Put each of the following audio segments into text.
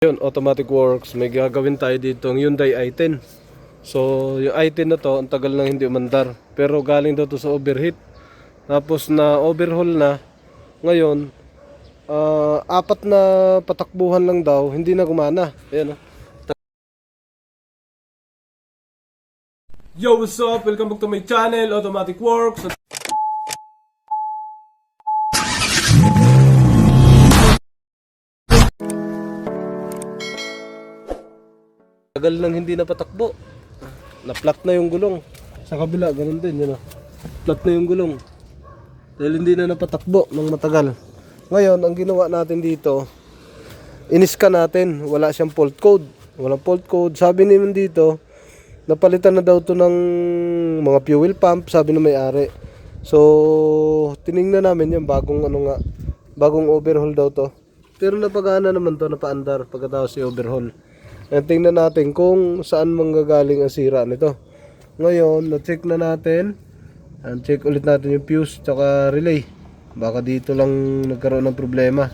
Yun, automatic works. May gagawin tayo dito ng Hyundai i10. So, yung i10 na to, ang tagal nang hindi umandar. Pero galing daw to sa overheat. Tapos na overhaul na. Ngayon, apat na patakbuhan lang daw, hindi na gumana. Ayan. Yo, what's up? Welcome back to my channel, Automatic Works. Tagal nang hindi napatakbo. Na-flat na yung gulong. Sa kabila, ganun din. Yun, flat na yung gulong. Dahil hindi na napatakbo ng matagal. Ngayon, ang ginawa natin dito, in-scan natin. Wala siyang fault code. Walang fault code. Sabi naman dito, napalitan na daw to ng mga fuel pump. Sabi ng may-ari. So, tiningnan namin yung bagong bagong overhaul daw to. Pero napagana naman to, napaandar pagkatapos i-overhaul. And tingnan natin kung saan manggagaling ang sira nito. Ngayon, na-check na natin. And check ulit natin yung fuse tsaka relay. Baka dito lang nagkaroon ng problema.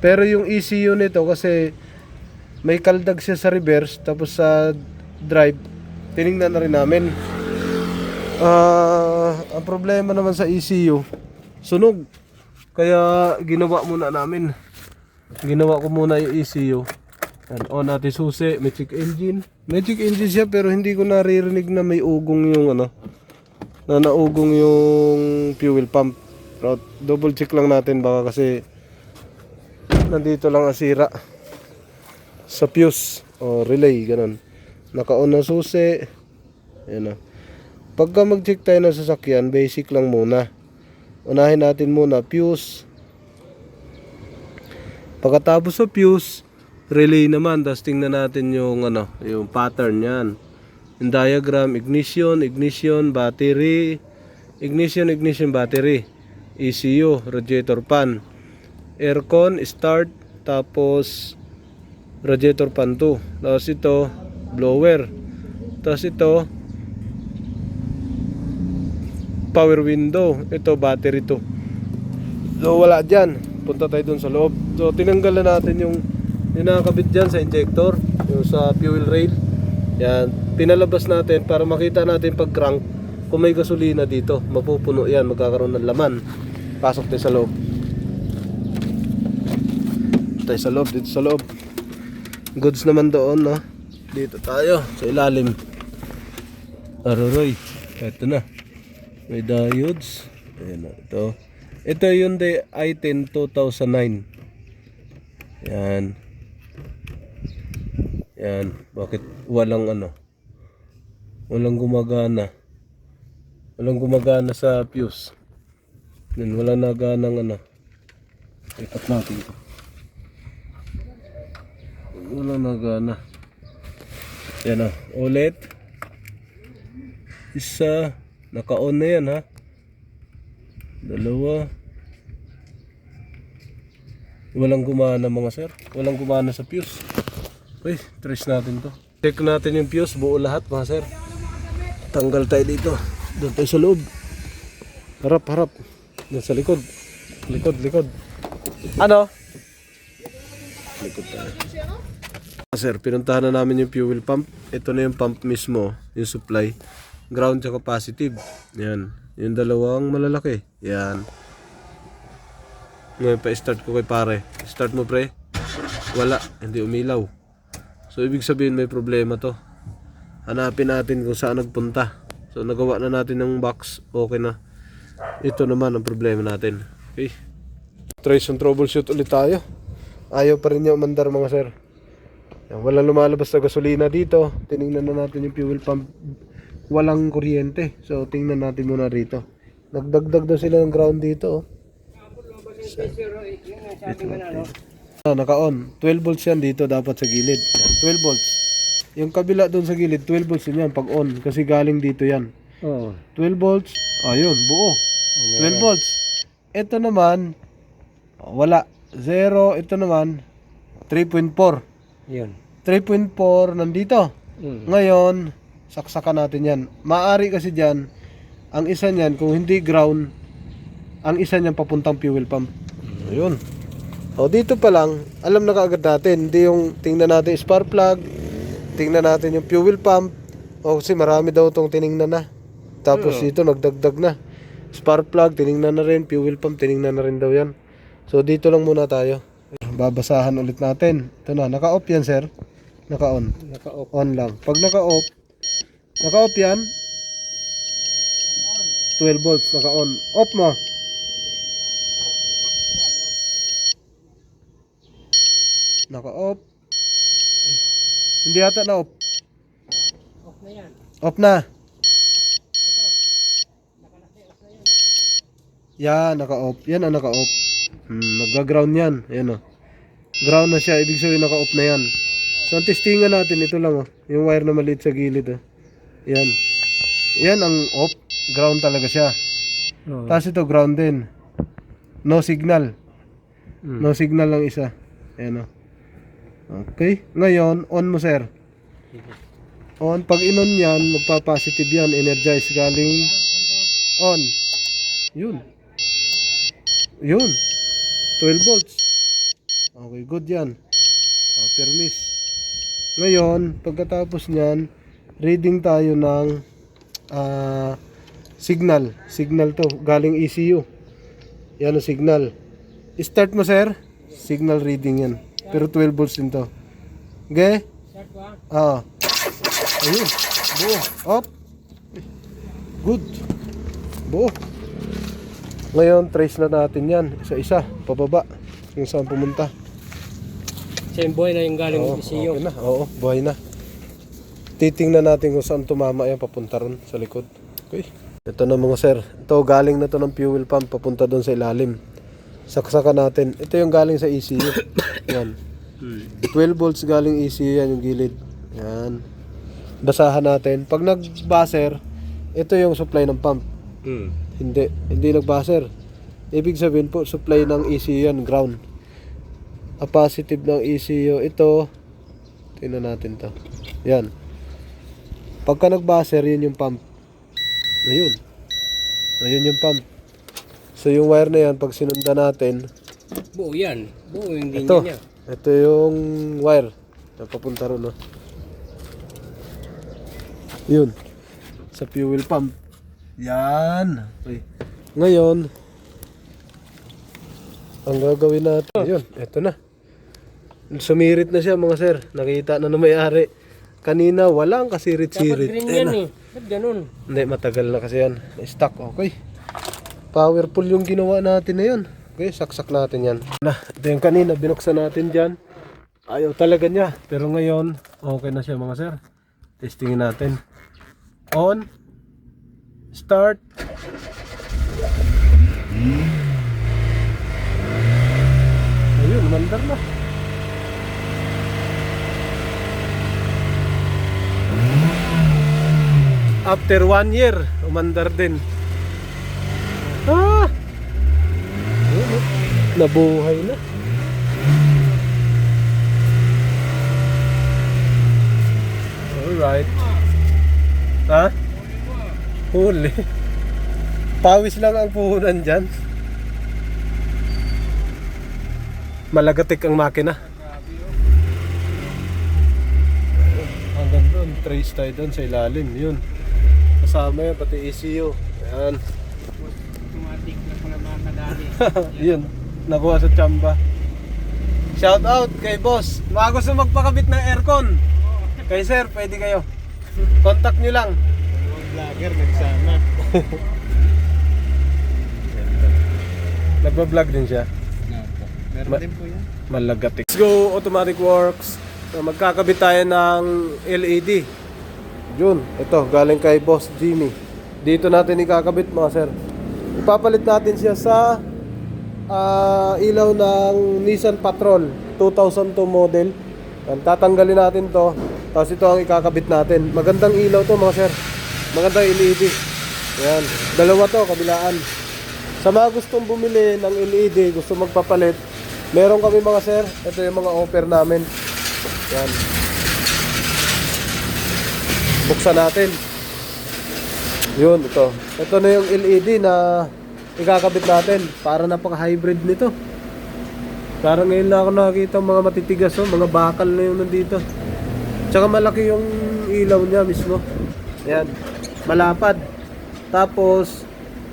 Pero yung ECU nito kasi may kaldag siya sa reverse tapos sa drive, tiningnan na rin namin. Ang problema naman sa ECU, sunog. Kaya ginawa muna namin. Ginawa ko muna yung ECU. And on natin susi, may check engine. May check engine siya pero hindi ko naririnig na may ugong yung na naugong yung fuel pump. Pero double check lang natin baka kasi nandito lang ang sira sa fuse o relay, ganun. Naka-on na susi. Ayan na. Pagka mag-check tayo ng sasakyan, basic lang muna. Unahin natin muna fuse. Pagkatapos sa fuse, relay naman, tapos tingnan natin yung yung pattern niyan. Yung diagram, ignition, battery, ignition, battery, ECU, radiator fan, aircon, start, tapos radiator fan 2, tapos ito, blower, tapos ito, power window, ito, battery 2. So wala dyan, punta tayo dun sa loob. So tinanggal na natin yung nakakabit dyan sa injector, yung sa fuel rail. Yan, pinalabas natin para makita natin pag crank kung may gasolina dito, mapupuno yan, magkakaroon ng laman. Pasok tayo sa loob. Dito sa loob. Goods naman doon, no? Dito tayo, sa ilalim. Aroy, eto na. May diodes. Ayan na, ito. Ito yung i10 2009. Yan. Yan, bakit walang walang gumagana. Walang gumagana sa fuse. Yan, wala naganang ikat natin ito. Walang nagana. Yan na, ulit. Isa, naka-on na yan ha. Dalawa. Walang gumana mga sir. Walang gumana sa fuse. Uy, trace natin to. Check natin yung fuse, buo lahat mga sir. Tanggal tayo dito. Doon tayo sa loob. Harap. Doon sa likod. Likod. Ano? Likod tayo. Sir, pinuntahan na namin yung fuel pump. Ito na yung pump mismo, yung supply. Ground tsaka positive. Yan. Yung dalawang malalaki. Yan. Ngayon pa-start ko kay pare. Start mo pre. Wala, hindi umilaw. So ibig sabihin may problema to. Hanapin natin kung saan nagpunta. So nagawa na natin ng box. Okay na. Ito naman ang problema natin. Okay. Try some troubleshoot ulit tayo. Ayaw pa rin niya umandar mga sir. Yan, wala lumalabas na gasolina dito. Tinignan na natin yung fuel pump. Walang kuryente. So tingnan natin muna rito. Nagdagdag daw sila ng ground dito. Naka-on. 12 volts yan dito dapat sa gilid. Yan, 12 volts. Yung kabila doon sa gilid, 12 volts yan pag on. Kasi galing dito yan. 12 volts. Ayun, buo. 12 volts. Ito naman, wala. 0. Ito naman, 3.4. Yun. 3.4 nandito. Ngayon, saksakan natin yan. Maari kasi dyan, ang isa niyan, kung hindi ground, ang isa niyan papuntang fuel pump. Ayun. O dito pa lang, alam na kaagad natin. Hindi yung tingnan natin spark plug, tingnan natin yung fuel pump. O kasi marami daw itong tiningnan na. Tapos dito nagdagdag na. Spark plug, tiningnan na rin. Fuel pump, tiningnan na rin daw yan. So dito lang muna tayo. Babasahan ulit natin. Ito na, naka-off yan sir. Naka-on. Naka-off. On lang. Pag naka-off yan. 12 volts, naka-on. Off mo. Naka-off. Hindi yata na off. Off na yan. Off na. Ito. Nakalaki off na yan. Yan, naka-off. Yan ang naka-off. Nagga-ground yan. Ayan o. Ground na siya. Ibig sabihin naka-off na yan. So, ang testingan natin, ito lang o. Yung wire na maliit sa gilid o. Yan. Yan ang off. Ground talaga siya. Tapos ito, ground din. No signal. No signal lang isa. Ayan o. Okay. Ngayon, on mo sir. On. Pag in-on yan, magpa-positive yan. Energize galing on. Yun. Yun. 12 volts. Okay, good yan. Permis. Ngayon, pagkatapos nyan, reading tayo ng signal. Signal to. Galing ECU. Yan ang signal. Start mo sir. Signal reading yan. Pero 12 volts din to. Okay? Start ko Ayun. Buo. Up. Good. Buo. Ngayon, trace na natin yan. Isa-isa. Pababa. Kung saan pumunta. Same boy na yung galing Oo, ECU. okay na. Oo, buhay na. Titingnan natin kung saan tumama yan. Papunta ron sa likod. Okay. Ito na mga sir. Ito, galing na to ng fuel pump. Papunta doon sa ilalim. Saksakan natin. Ito yung galing sa ECU. Yan. 12 volts galing ECU yan yung gilid. Yan. Basahan natin. Pag nag-buzzer, ito yung supply ng pump. Hindi nag-buzzer. Ibig sabihin po, supply ng ECU yan, ground. A positive ng ECU. Ito, tingnan natin to. Yan. Pagka nag-buzzer, yun yung pump. Ayun. Ayun yung pump. So yung wire na yan, pag sinunda natin, Buo yan. Buo yung ito. linya niya. Ito yung wire. Napapunta ron, no? Yun. Sa fuel pump. Yan. Okay. Ngayon, ang gagawin natin, yun, ito na. Sumirit na siya mga sir. Nakita na may-ari. Kanina, walang Dapat kasirit-sirit. green Ayan yan na. eh. Ba't ganun? Hindi, matagal na kasi yan. Stock, okay. Powerful yung ginawa natin na yun. Okay, saksak natin yan. Ito yung kanina, binuksan natin dyan. Ayaw talaga niya. Pero ngayon, okay na siya mga sir. Testingin natin. On. Start. Ayun, umandar na. After 1 year, umandar din. Ayun, oh. Nabuhay na. Alright. Ha? Huli. Pawis lang ang puhunan dyan. Malagatik ang makina. Hanggang doon, trace tayo doon sa ilalim. Yun. Kasama yan, pati ECU. Ayan. Automatic na pala mga kadali. Yun. Nakuha sa tsamba. Shout out kay boss. Mga gusto magpakabit ng aircon. Kay sir, pwede kayo. Contact nyo lang. Vlogger nagsama. Nagpa-vlog din siya. Meron din po yan. Malagatik. Let's go Automatic Works. Magkakabit tayo ng LED. Yun, ito galing kay Boss Jimmy. Dito natin ikakabit mga sir. Ipapalit natin siya sa ilaw ng Nissan Patrol 2002 model. Tatanggalin natin to. Tapos ito ang ikakabit natin. Magandang ilaw to mga sir. Magandang LED. Ayan. Dalawa to, kabilaan. Sa mga gustong bumili ng LED, gusto magpapalit, meron kami mga sir. Ito yung mga offer namin. Yan. Buksan natin. Yun, ito. Ito na yung LED na ikakabit natin. Para napaka-hybrid nito. Parang ngayon lang ako nakakita mga matitigas, oh. Mga bakal na yung nandito. Tsaka malaki yung ilaw niya mismo. Ayan, malapad. Tapos,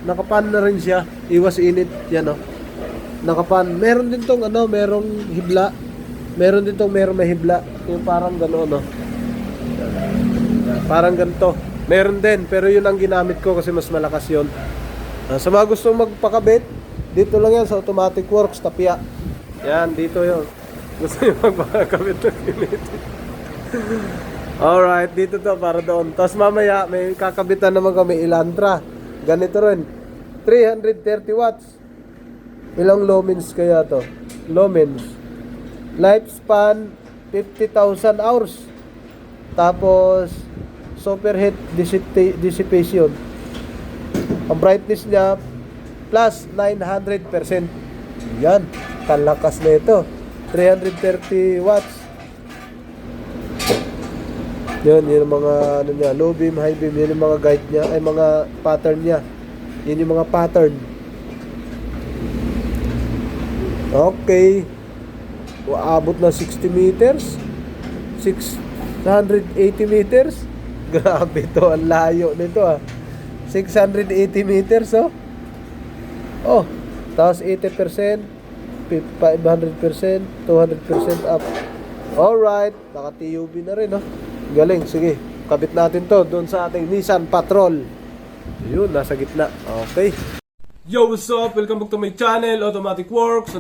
nakapan na rin siya. Iwas init, yan oh. Nakapan. Meron din tong ano, merong hibla. Meron din tong merong may hibla. Yung parang gano'n, no? Parang ganito. Meron din, pero yun ang ginamit ko kasi mas malakas yun. Sa mga gustong magpakabit, dito lang yan sa Automatic Works, Tapia. Yan, dito yun. Gusto nyo magpakabit ng Kinetic. Alright, dito to para doon. Tapos mamaya, may kakabitan naman kami Elantra. Ganito rin. 330 watts. Ilang lumens kaya to? Lumens. Lifespan, 50,000 hours. Tapos, superheat dissipation. Ang brightness niya, plus 900%. Yan, kalakas na ito. 330 watts. Yun yung mga ano niya, low beam, high beam, yun yung mga guide niya, ay mga pattern niya. Yun yung mga pattern. Okay. Aabot na 60 meters. 680 meters. Grabe to, ang layo nito ah. 680 meters oh. Oh, tapos 80%, 500%, 200% up. Alright, naka-TUV na rin oh. Galing, sige. Kabit natin to doon sa ating Nissan Patrol. Yun, nasa gitna. Okay. Yo, what's up? Welcome back to my channel, Automatic Works.